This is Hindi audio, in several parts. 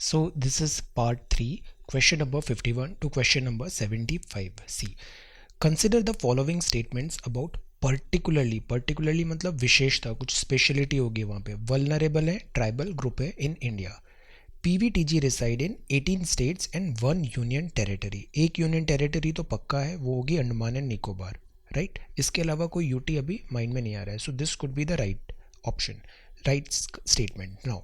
So this is part 3, question number 51 to question number 75. See, consider the following statements about particularly मतलब विशेषता, कुछ स्पेशलिटी होगी वहाँ पे. वल्नरेबल है, ट्राइबल ग्रुप है in India. PVTG reside in 18 states and 1 union territory. एक यूनियन टेरिटरी तो पक्का है, वो होगी अंडमान एंड निकोबार, राइट. इसके अलावा कोई यूटी अभी माइंड में नहीं आ रहा है. So this could be the right option, right statement. Now,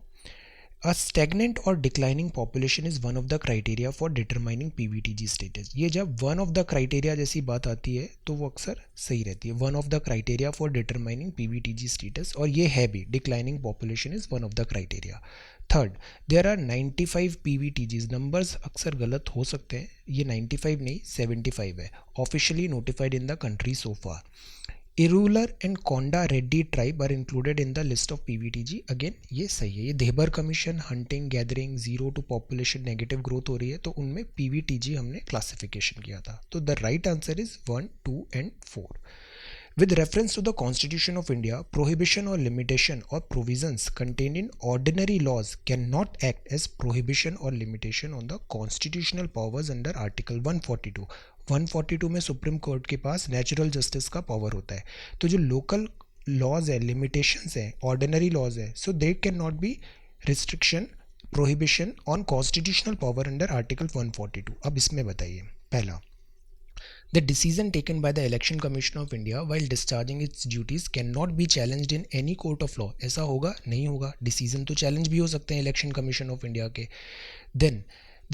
A stagnant or declining population is one of the criteria for determining PVTG status. ये जब one of the criteria जैसी बात आती है तो वो अक्सर सही रहती है. One of the criteria for determining PVTG status, और ये है भी, declining population is one of the criteria. Third, there are 95 PVTGs. Numbers अक्सर गलत हो सकते हैं, ये 95 नहीं 75 है. Officially notified in the country so far. Irular and Konda Reddy tribe are included in the list of PVTG. Again ये सही है. ये Dhebar commission, hunting, gathering, zero to population, negative growth हो रही है, तो उनमें पीवीटीजी हमने क्लासिफिकेशन किया था. तो the right answer is 1, 2 and 4. With reference to the Constitution of India, prohibition or limitation or provisions contained in ordinary laws cannot act as prohibition or limitation on the constitutional powers under Article 142. 142 में सुप्रीम कोर्ट के पास नेचुरल जस्टिस का पावर होता है. तो जो लोकल लॉज है, लिमिटेशंस है, ऑर्डिनरी लॉज है, so they can not be restriction, prohibition on constitutional power under article 142. अब इसमें बताइए. पहला, The decision taken by the Election Commission of India while discharging its duties cannot be challenged in any court of law. ऐसा होगा? नहीं होगा. डिसीजन तो चैलेंज भी हो सकते हैं इलेक्शन कमीशन ऑफ इंडिया के. Then,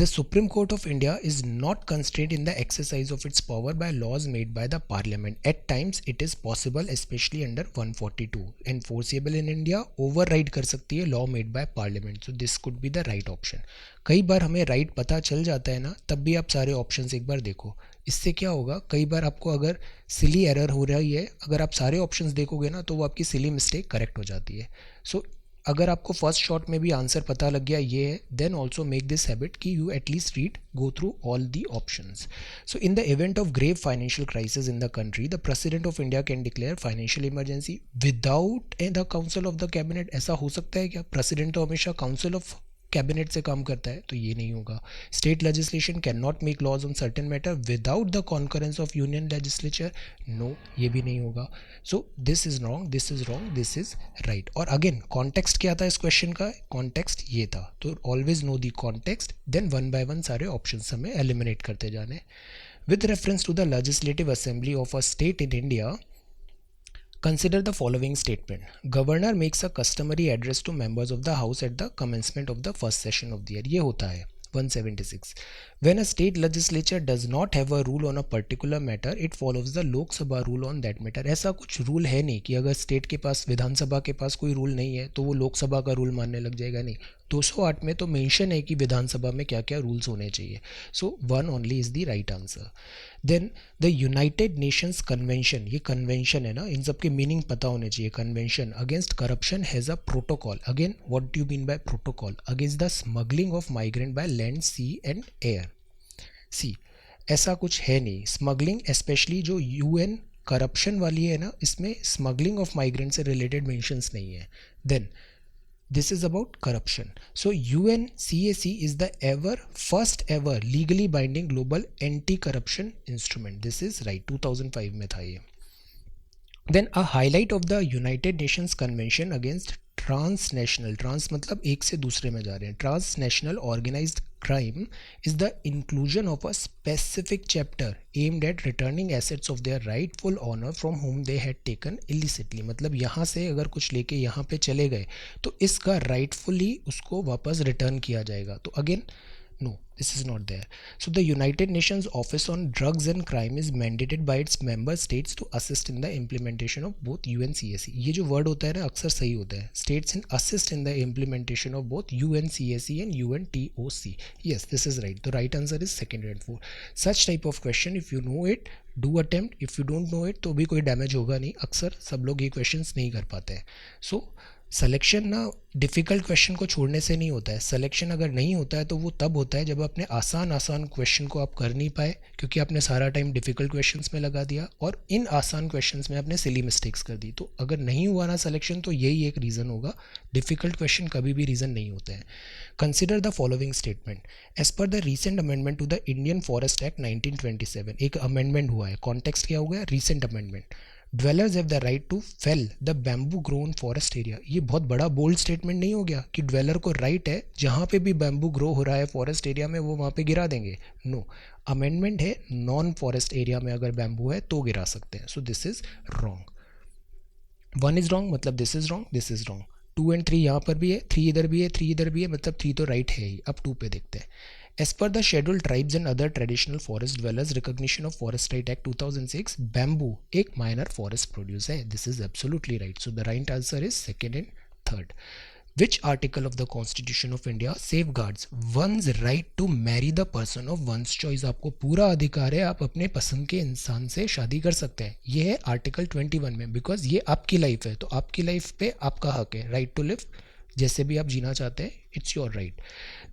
the Supreme Court of India is not constrained in the exercise of its power by laws made by the Parliament. At times, it is possible, especially under 142. Enforceable in India, override कर सकती है law made by Parliament. So this could be the right option. कई बार हमें right पता चल जाता है ना, तब भी आप सारे options एक बार देखो. इससे क्या होगा, कई बार आपको अगर सिली एरर हो रही है, अगर आप सारे ऑप्शंस देखोगे ना, तो वो आपकी सिली मिस्टेक करेक्ट हो जाती है. सो अगर आपको फर्स्ट शॉट में भी आंसर पता लग गया ये है, then also make this habit कि you at least read, go through all the options. So in the event of grave financial crisis in the country, the president of India can declare financial emergency without the council of the cabinet. ऐसा हो सकता है क्या? प्रेसिडेंट तो हमेशा काउंसिल ऑफ कैबिनेट से काम करता है, तो ये नहीं होगा. State legislation can not make laws on certain matter without the concurrence of union legislature. No, ये भी नहीं होगा. So this is wrong, this is wrong, this is right. और अगेन कॉन्टेक्स्ट क्या था इस क्वेश्चन का? कॉन्टेक्स्ट ये था. तो always know the context, then one by one सारे ऑप्शन हमें एलिमिनेट करते जाने. With reference to the legislative assembly of a state in India, consider the following statement. Governor makes a customary address to members of the House at the commencement of the first session of the year. ये होता है 176. When a state legislature does not have a rule on a particular matter, it follows the Lok Sabha rule on that matter. ऐसा कुछ रूल है नहीं कि अगर स्टेट के पास, विधानसभा के पास कोई रूल नहीं है तो वो लोकसभा का रूल मानने लग जाएगा. नहीं, 208 में तो मेंशन है कि विधानसभा में क्या क्या रूल्स होने चाहिए. So 1 only is the right answer. Then the United Nations convention, ये कन्वेंशन है ना, इन सब के मीनिंग पता होने चाहिए. Convention against corruption has a protocol. Again what do you mean by protocol? Against the smuggling of migrant by land, sea and air. See, ऐसा कुछ है नहीं. स्मगलिंग स्पेशली जो यूएन करप्शन वाली है ना, इसमें स्मगलिंग ऑफ माइग्रेंट से रिलेटेड मेंशंस नहीं है. Then this is about corruption. So UNCAC is the first ever legally binding global anti-corruption instrument. This is right, 2005 में था ये. Then a highlight of the United Nations Convention against transnational, trans मतलब एक से दूसरे में जा रहे हैं, transnational organized crime is the inclusion of a specific chapter aimed at returning assets of their rightful owner from whom they had taken illicitly. मतलब यहाँ से अगर कुछ लेके यहाँ पे चले गए तो इसका rightfully उसको वापस रिटर्न किया जाएगा. तो again no, this is not there. So the United Nations Office on Drugs and Crime is mandated by its member states to assist in the implementation of both UNCAC. ये जो वर्ड होता है ना, अक्सर सही होता है. States in assist in the implementation of both UNCAC and UNTOC. Yes, this is right. The right answer is second and fourth. Such type of question, if you know it, do attempt. If you don't know it, तो भी कोई डैमेज होगा नहीं. अक्सर सब लोग ये क्वेश्चंस नहीं कर पाते हैं. So सिलेक्शन ना डिफ़िकल्ट क्वेश्चन को छोड़ने से नहीं होता है। सिलेक्शन अगर नहीं होता है तो वो तब होता है जब अपने आसान आसान क्वेश्चन को आप कर नहीं पाए, क्योंकि आपने सारा टाइम डिफ़िकल्ट क्वेश्चंस में लगा दिया और इन आसान क्वेश्चंस में आपने सिली मिस्टेक्स कर दी। तो अगर नहीं हुआ ना सिलेक्शन तो यही एक रीज़न होगा। डिफ़िकल्ट क्वेश्चन कभी भी रीज़न नहीं होते हैं। Consider the following statement. As per the recent amendment to the Indian forest act 1927, एक अमेंडमेंट हुआ है। कॉन्टेक्स्ट क्या हो गया? Recent amendment. Dwellers have the right to fell the bamboo grown forest area। ये बहुत बड़ा बोल्ड स्टेटमेंट नहीं हो गया कि ड्वेलर को राइट है जहाँ पे भी बैम्बू ग्रो हो रहा है फॉरेस्ट एरिया में वो वहाँ पे गिरा देंगे? नो, अमेंडमेंट है नॉन फॉरेस्ट एरिया में अगर बैम्बू है तो गिरा सकते हैं। So this is wrong. One is wrong मतलब this is wrong, this is wrong. 2 और 3 यहाँ पर भी है, 3 इधर भी है, 3 इधर भी है, मतलब 3 तो राइट है ही। अब 2 पे देखते हैं। As per the Scheduled Tribes and Other Traditional Forest Dwellers Recognition of Forest Right Act 2006, bamboo एक minor forest produce है। This is absolutely right. So the right answer is second and third. Which article of the Constitution of India safeguards one's right to marry the person of one's choice? आपको पूरा अधिकार है, आप अपने पसंद के इंसान से शादी कर सकते हैं। ये है आर्टिकल 21 में, बिकॉज ये आपकी लाइफ है, तो आपकी लाइफ पे आपका हक है। राइट टू लिव, जैसे भी आप जीना चाहते हैं, it's your right.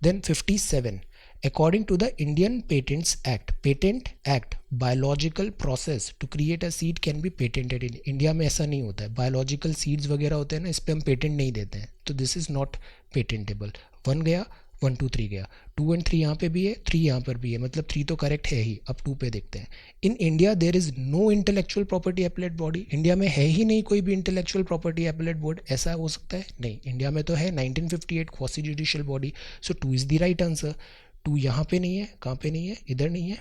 Then 57, according to the Indian Patents Act, patent act, biological process to create a seed can be patented in India में ऐसा नहीं होता है। biological seeds वगैरह होते हैं ना, इस पे हम पेटेंट नहीं देते हैं, तो this is not patentable। 1 गया, 1 2 3 गया, 2 और 3 यहाँ पे भी है, 3 यहाँ पर भी है, मतलब 3 तो करेक्ट है ही। अब 2 पे देखते हैं। In India there is no intellectual property appellate body. India में है ही नहीं कोई भी इंटेलेक्चुअल प्रॉपर्टी एपेलेट बोर्ड, ऐसा हो सकता है? नहीं, इंडिया में तो है 1958 quasi judicial body. So 2 is the right answer. 2 यहाँ पे नहीं है, कहाँ पे नहीं है? इधर नहीं है।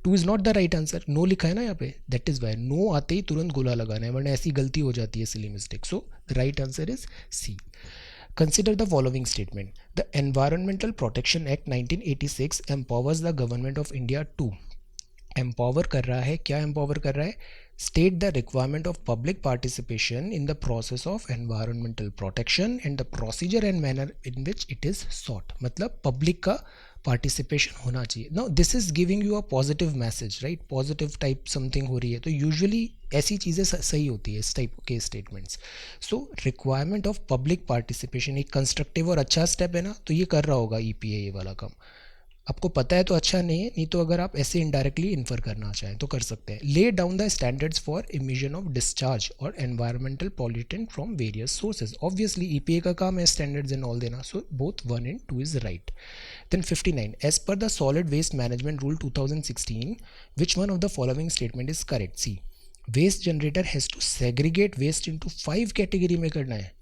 2 is not the right answer. No लिखा है ना यहाँ पे, दैट इज़ वाई। नो आते ही तुरंत गोला लगाना है, वरना ऐसी गलती हो जाती है, silly mistake. So the right answer is C. Consider the following statement. The Environmental Protection Act 1986 empowers the government of India to empower कर रहा है। क्या एम्पावर कर रहा है? State the requirement of public participation in the process of environmental protection and the procedure and manner in which it is sought. मतलब पब्लिक का पार्टिसिपेशन होना चाहिए। Now this is giving you a positive message, right? Positive type something हो रही है, तो यूजुअली ऐसी चीज़ें सही होती है इस टाइप के statements. So requirement of public participation एक कंस्ट्रक्टिव और अच्छा स्टेप है ना, तो ये कर रहा होगा ईपीए ये वाला काम। आपको पता है तो अच्छा नहीं है, नहीं तो अगर आप ऐसे इनडायरेक्टली इन्फर करना चाहें तो कर सकते हैं। Lay down the standards for emission of discharge और environmental pollutant from various sources. Obviously EPA का काम है स्टैंडर्ड्स एंड ऑल देना। So both 1 and 2 is right. Then 59, as per the solid waste management rule 2016, which one of the following statement is correct? C, waste generator has to segregate waste into 5 category में करना है।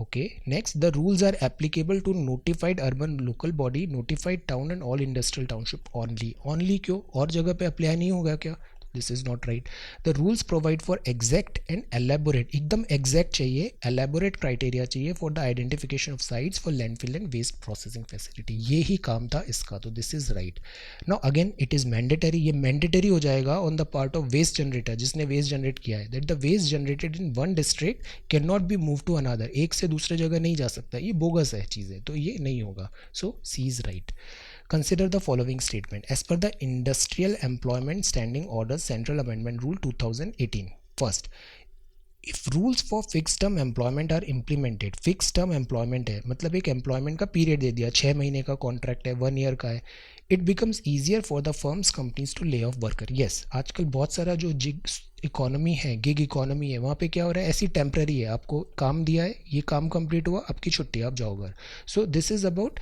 Okay, next, the rules are applicable to notified urban local body, notified town and all industrial township only। only क्यों? और जगह पे अप्लाई नहीं होगा क्या? This is not right. The rules provide for exact and elaborate, एकदम एग्जैक्ट चाहिए, एलेबोरेट क्राइटेरिया चाहिए for the identification of sites for landfill and waste processing facility. ये ही काम था इसका, तो this is right. Now again it is mandatory, ये मैंडेटरी हो जाएगा on the part of waste generator, जिसने वेस्ट जनरेट किया है, that the waste generated in one district can not B move to another. एक से दूसरे जगह नहीं जा सकता, ये बोगस है चीज़ें, तो ये नहीं होगा। So C is right. Consider the following statement. As per the Industrial Employment Standing Orders Central Amendment Rule 2018, first, if rules for fixed term employment are implemented, fixed term employment है मतलब एक employment का period दे दिया, 6 महीने का contract है, 1 year का है, it becomes easier for the firms companies to lay off worker। yes, आजकल बहुत सारा जो इकोनॉमी है, गिग इकोनॉमी है, वहाँ पे क्या हो रहा है, ऐसी टेम्प्रेरी है, आपको काम दिया है, ये काम कंप्लीट हुआ, आपकी छुट्टी, आप जाओ घर। So this is about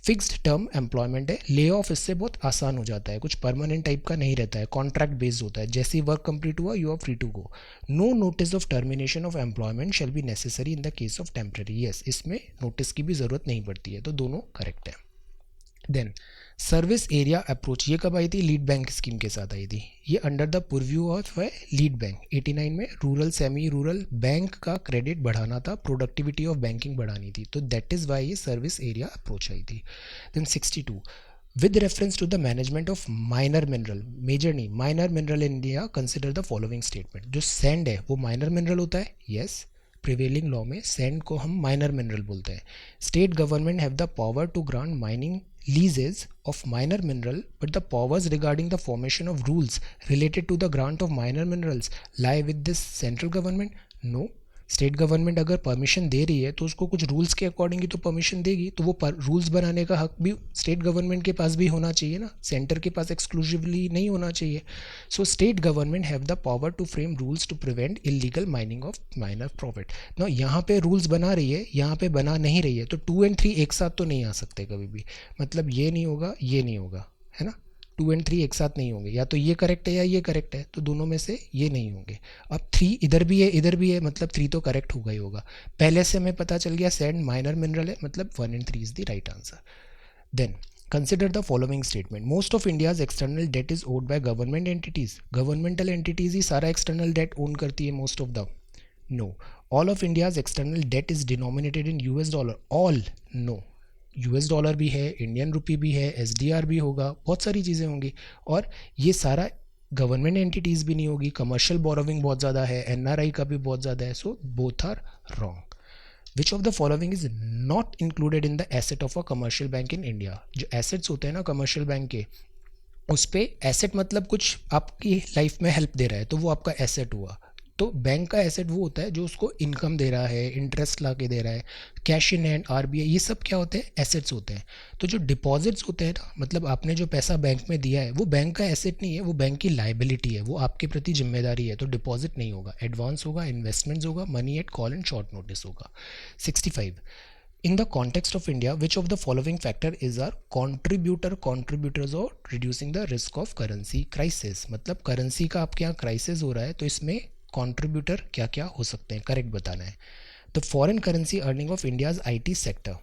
fixed term employment है। ले ऑफ इससे बहुत आसान हो जाता है, कुछ परमानेंट टाइप का नहीं रहता है, कॉन्ट्रैक्ट बेस्ड होता है, जैसे ही वर्क कंप्लीट हुआ you are free to go. No notice of termination of employment shall be necessary in the case of temporary. Yes, इसमें नोटिस की भी ज़रूरत नहीं पड़ती है, तो दोनों करेक्ट है। देन सर्विस एरिया अप्रोच, ये कब आई थी? लीड बैंक स्कीम के साथ आई थी। ये अंडर द पुरव्यू ऑफ है लीड बैंक। 89 में रूरल सेमी रूरल बैंक का क्रेडिट बढ़ाना था, प्रोडक्टिविटी ऑफ बैंकिंग बढ़ानी थी, तो दैट इज़ वाई ये सर्विस एरिया अप्रोच आई थी। Then 62, with reference to the management of minor mineral, major नहीं, minor mineral in India, consider the following statement. जो सैंड है वो माइनर मिनरल होता है? यस, प्रिवेलिंग लॉ में सैंड को हम माइनर मिनरल बोलते हैं। State government have the power to grant mining leases of minor mineral, but the powers regarding the formation of rules related to the grant of minor minerals lie with this central government? No, state government अगर परमिशन दे रही है तो उसको कुछ रूल्स के अकॉर्डिंग ही तो परमिशन देगी, तो वो रूल्स बनाने का हक भी स्टेट गवर्नमेंट के पास भी होना चाहिए ना, सेंटर के पास एक्सक्लूसिवली नहीं होना चाहिए. So state government have the power to frame rules to prevent illegal mining of minor profit. ना यहाँ पे रूल्स बना रही है, यहाँ पे बना नहीं रही है, तो 2 और 3 एक साथ तो नहीं आ सकते कभी भी. मतलब ये नहीं होगा, ये नहीं होगा, है ना. 2 और 3 एक साथ नहीं होंगे, या तो ये करेक्ट है या ये करेक्ट है, तो दोनों में से ये नहीं होंगे. अब 3 इधर भी है इधर भी है, मतलब 3 तो करेक्ट होगा ही होगा. पहले से हमें पता चल गया सैंड माइनर मिनरल है, मतलब 1 and 3 is the right answer. Then consider the following statement. Most of India's external debt is owed by government entities. Governmental entities ही सारा external debt own करती है most of the. No. All of India's external debt is denominated in US dollar. All. No. US dollar भी है, इंडियन रुपी भी है, SDR भी होगा, बहुत सारी चीज़ें होंगी. और ये सारा गवर्नमेंट एंटिटीज़ भी नहीं होगी. कमर्शियल बोरोविंग बहुत ज़्यादा है, NRI का भी बहुत ज़्यादा है. So both are wrong. Which of the following is not included in the asset of a commercial bank in India. जो एसेट्स होते हैं ना कमर्शियल बैंक के, उस पर एसेट मतलब कुछ आपकी लाइफ में हेल्प दे रहा है, तो वो आपका एसेट हुआ. तो बैंक का एसेट वो होता है जो उसको इनकम दे रहा है, इंटरेस्ट ला के दे रहा है, कैश इन हैंड, RBI, ये सब क्या होते हैं, एसेट्स होते हैं. तो जो डिपॉजिट्स होते हैं ना, मतलब आपने जो पैसा बैंक में दिया है वो बैंक का एसेट नहीं है, वो बैंक की लाइबिलिटी है, वो आपके प्रति जिम्मेदारी है. तो डिपॉजिट नहीं होगा, एडवांस होगा, इन्वेस्टमेंट्स होगा, money at call and short notice होगा. 65. In the context of India, which of the following factor is our contributors or reducing the risk of currency crisis. मतलब करेंसी का आपके यहाँ क्राइसिस हो रहा है, तो इसमें कॉन्ट्रीब्यूटर क्या क्या हो सकते हैं, करेक्ट बताना है. The foreign currency earning of India's IT sector.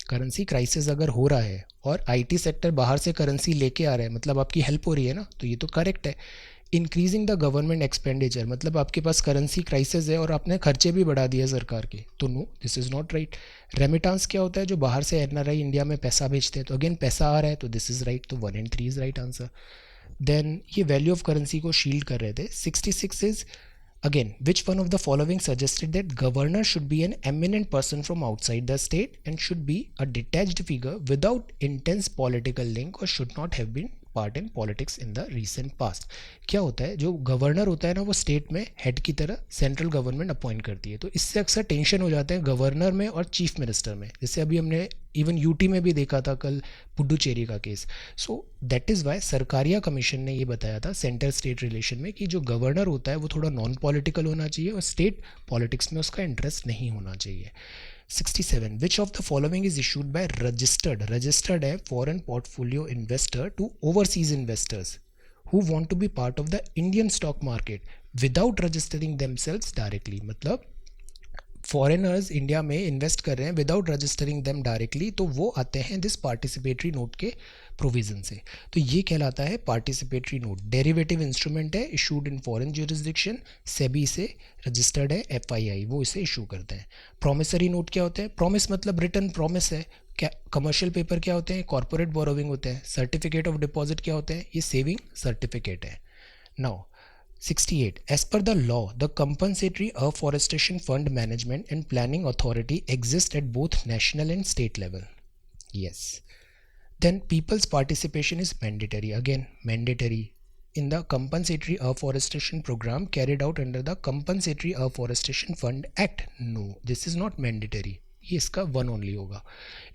Currency crisis अगर हो रहा है और IT सेक्टर बाहर से करेंसी लेके आ रहा है, मतलब आपकी हेल्प हो रही है ना, तो ये तो करेक्ट है. इंक्रीजिंग द गवर्नमेंट एक्सपेंडिचर, मतलब आपके पास करेंसी क्राइसिस है और आपने खर्चे भी बढ़ा दिए सरकार के, तो no, this is not right. Remittance क्या होता है, जो बाहर से NRI इंडिया में पैसा भेजते हैं, तो अगेन पैसा आ रहा है, तो दिस इज़ राइट. तो 1 and 3 is right answer. Then ये वैल्यू ऑफ करेंसी को शील्ड कर रहे थे. 66 is again, which one of the following suggested that governor should be an eminent person from outside the state and should be a detached figure without intense political link or should not have been part in politics in the recent past. क्या होता है, जो गवर्नर होता है ना, वो स्टेट में हेड की तरह सेंट्रल गवर्नमेंट अपॉइंट करती है, तो इससे अक्सर टेंशन हो जाते हैं गवर्नर में और चीफ मिनिस्टर में, जैसे अभी हमने इवन UT में भी देखा था कल पुडुचेरी का case. So that is Y Sarkaria commission ने ये बताया था सेंटर स्टेट रिलेशन में कि जो गवर्नर होता है वो थोड़ा नॉन पॉलिटिकल होना चाहिए और स्टेट पॉलिटिक्स में उसका इंटरेस्ट नहीं होना चाहिए. 67. Which of the following is issued by registered है foreign portfolio investor to overseas investors who want to be part of the Indian stock market without registering themselves directly. मतलब फॉरेनर्स इंडिया में इन्वेस्ट कर रहे हैं विदाउट रजिस्टरिंग देम डायरेक्टली, तो वो आते हैं दिस पार्टिसिपेटरी नोट के प्रोविज़न से. तो ये कहलाता है पार्टिसिपेटरी नोट. डेरिवेटिव इंस्ट्रूमेंट है, issued in foreign jurisdiction, SEBI से रजिस्टर्ड है, FII वो इसे इशू करते हैं. प्रोमिसरी नोट क्या होते हैं, प्रॉमिस मतलब रिटर्न प्रॉमिस है. क्या कमर्शियल पेपर क्या होते हैं, कॉर्पोरेट बोरोविंग होते हैं. सर्टिफिकेट ऑफ डिपॉजिट क्या होते हैं, ये सेविंग सर्टिफिकेट है. Now 68. As per the law, the compensatory afforestation fund management and planning authority exist at both national and state level. Yes. Then people's participation is mandatory. Again, mandatory. In the compensatory afforestation program carried out under the Compensatory Afforestation Fund Act. No, this is not mandatory. ये इसका 1 ओनली होगा.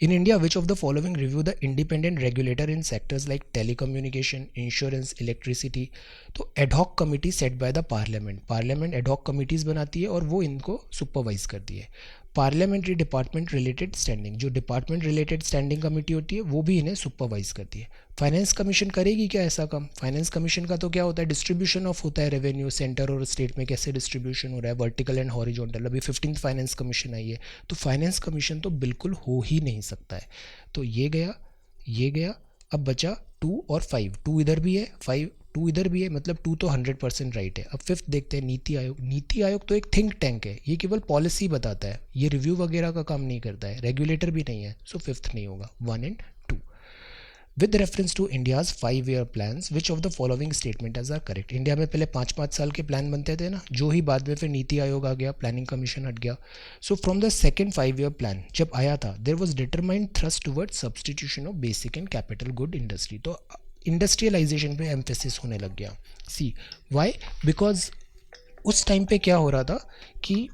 In India which of the following review the independent regulator in sectors like telecommunication, insurance, electricity. तो ad hoc committee set by the parliament ad hoc committees बनाती है और वो इनको सुपरवाइज करती है. पार्लियामेंट्री डिपार्टमेंट रिलेटेड स्टैंडिंग, जो डिपार्टमेंट रिलेटेड स्टैंडिंग कमेटी होती है वो भी इन्हें सुपरवाइज करती है. फाइनेंस कमीशन करेगी क्या ऐसा काम, फाइनेंस कमीशन का तो क्या होता है, डिस्ट्रीब्यूशन ऑफ होता है रेवेन्यू, सेंटर और स्टेट में कैसे डिस्ट्रीब्यूशन हो रहा है, वर्टिकल एंड हॉरिजॉन्टल. अभी 15th फाइनेंस कमीशन आई है, तो फाइनेंस कमीशन तो बिल्कुल हो ही नहीं सकता है. तो ये गया. अब बचा 2 और 5. 2 इधर भी है, 2 इधर भी है, मतलब 2 तो 100% राइट है. अब 5th देखते हैं, नीति आयोग. नीति आयोग तो एक थिंक टैंक है, ये केवल पॉलिसी बताता है, ये रिव्यू वगैरह का काम नहीं करता है, रेगुलेटर भी नहीं है. सो 5th नहीं होगा. 1 and 2. With reference to India's 5-year plans which of the following statement are correct. India में पहले 5-5 साल के प्लान बनते थे ना, जो ही बाद में फिर नीति आयोग आ गया, प्लानिंग कमीशन हट गया. So from the second 5-year plan जब आया था, there was determined thrust toward substitution of basic and capital good industry. तो इंडस्ट्रियलाइजेशन पे एम्फेसिस होने लग गया. सी वाई, बिकॉज उस टाइम पे क्या हो रहा था कि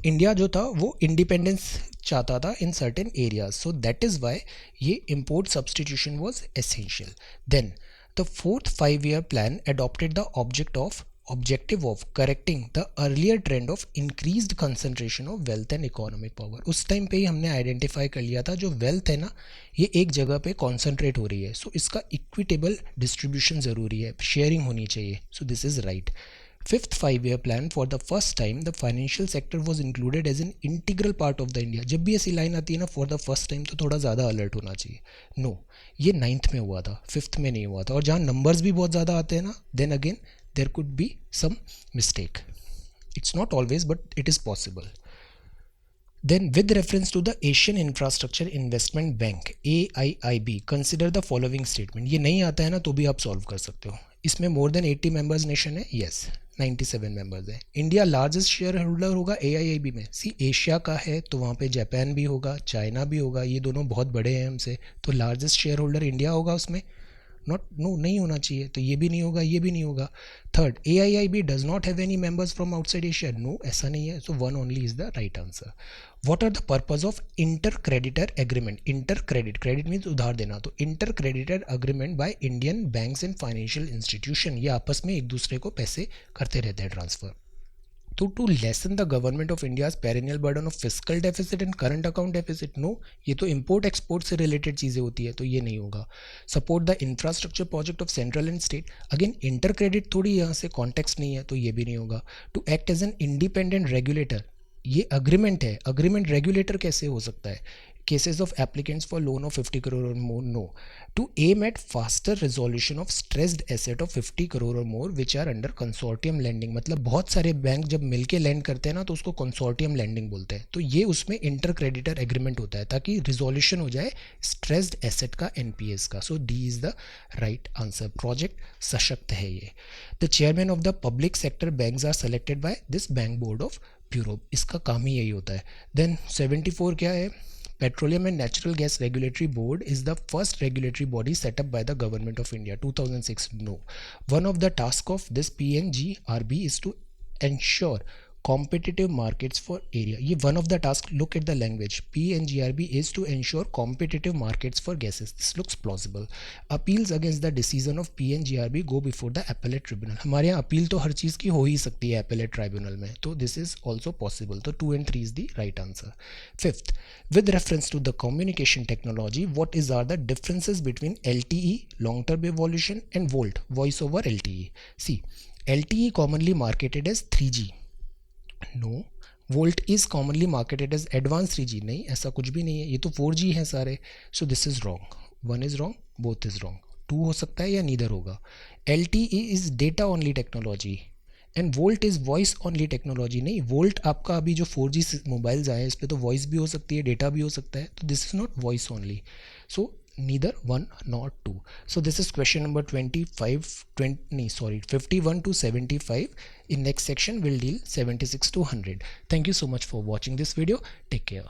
इंडिया जो था वो इंडिपेंडेंस चाहता था in certain areas, so that is why ये import substitution was essential. Then the fourth 5 year plan adopted the objective of correcting the earlier trend of increased concentration of wealth and economic power. उस टाइम पे ही हमने आइडेंटिफाई कर लिया था जो वेल्थ है ना ये एक जगह पे कॉन्सेंट्रेट हो रही है, सो इसका इक्विटेबल डिस्ट्रीब्यूशन ज़रूरी है, शेयरिंग होनी चाहिए, so this is right. Fifth 5 year plan, for the first time the financial sector was included as an integral part of the India. जब भी ऐसी लाइन आती है ना फॉर द फर्स्ट टाइम तो थोड़ा ज़्यादा अलर्ट होना चाहिए. नो, ये 9th में हुआ था, 5th में नहीं हुआ था. और जहाँ नंबर्स भी बहुत ज़्यादा आते हैं ना then again there could be some mistake. It's not always, but it is possible. Then, with reference to the Asian Infrastructure Investment Bank AIIB, consider the following statement. ये नहीं आता है ना तो भी आप सॉल्व कर सकते हो. इसमें मोर देन 80 मेंबर्स नेशन है, यस 97 मेंबर्स है. इंडिया लार्जेस्ट शेयर होल्डर होगा AIIB में. सी एशिया का है तो वहाँ पे जापान भी होगा, चाइना भी होगा, ये दोनों बहुत बड़े हैं हमसे, तो लार्जेस्ट शेयर होल्डर इंडिया होगा उसमें. नॉट नो नहीं होना चाहिए, तो ये भी नहीं होगा, ये भी नहीं होगा. Third, AIIB does not have any members from outside Asia. No, ऐसा नहीं है, so one only is the right answer. What are the purpose of inter creditor agreement. Inter credit means उधार देना, तो inter creditor agreement by Indian banks and financial institution, ये आपस में एक दूसरे को पैसे करते रहते हैं ट्रांसफर. तो to lessen the government of India's perennial burden of fiscal deficit and current account deficit. No, ये तो इम्पोर्ट एक्सपोर्ट से रिलेटेड चीज़ें होती है, तो ये नहीं होगा. Support the infrastructure project of central and state, again inter credit थोड़ी यहाँ से कॉन्टेक्स्ट नहीं है, तो ये भी नहीं होगा. To act as an independent regulator, ये अग्रीमेंट है, अग्रीमेंट रेगुलेटर कैसे हो सकता है. cases of applicants for loan of 50 crore or more, no. To aim at faster resolution of stressed asset of 50 crore or more which are under consortium lending, मतलब बहुत सारे बैंक जब मिलके लैंड करते हैं ना तो उसको कंसोर्टियम लैंडिंग बोलते हैं, तो ये उसमें इंटर क्रेडिटर एग्रीमेंट होता है ताकि रिजोल्यूशन हो जाए स्ट्रेस्ड एसेट का, NPS का. So D is the right answer. Project Sashakt है ये. The chairman of the public sector banks are selected by this bank board of bureau, इसका काम ही यही होता है. देन 74 क्या है. Petroleum and Natural Gas Regulatory Board is the first regulatory body set up by the Government of India. 2006. No. One of the tasks of this PNGRB is to ensure competitive markets for area. ये one of the tasks, look at the language. PNGRB is to ensure competitive markets for gases. This looks plausible. Appeals against the decision of PNGRB go before the appellate tribunal. हमारे यहाँ अपील तो हर चीज़ की हो ही सकती है appellate tribunal में, तो this is also possible. तो 2 and 3 is the right answer. Fifth, with reference to the communication technology, what are the differences between LTE, long term evolution, and VoLTE, voice over LTE? See, LTE commonly marketed as 3G. No, VoLTE is commonly marketed as advance 3G. नहीं, ऐसा कुछ भी नहीं है, ये तो 4G है सारे. सो this is wrong. One is wrong, both is wrong. 2 हो सकता है या नीदर होगा. LTE is data only technology and volt is voice only technology. नहीं, वोल्ट आपका अभी जो 4G मोबाइल्स आए हैं इस पर तो वॉइस भी हो सकती है, डेटा भी हो सकता है, तो this is not voice only. So neither 1 nor 2. So this is question number 51 to 75. In next section we'll deal 76 to 100. Thank you so much for watching this video. Take care.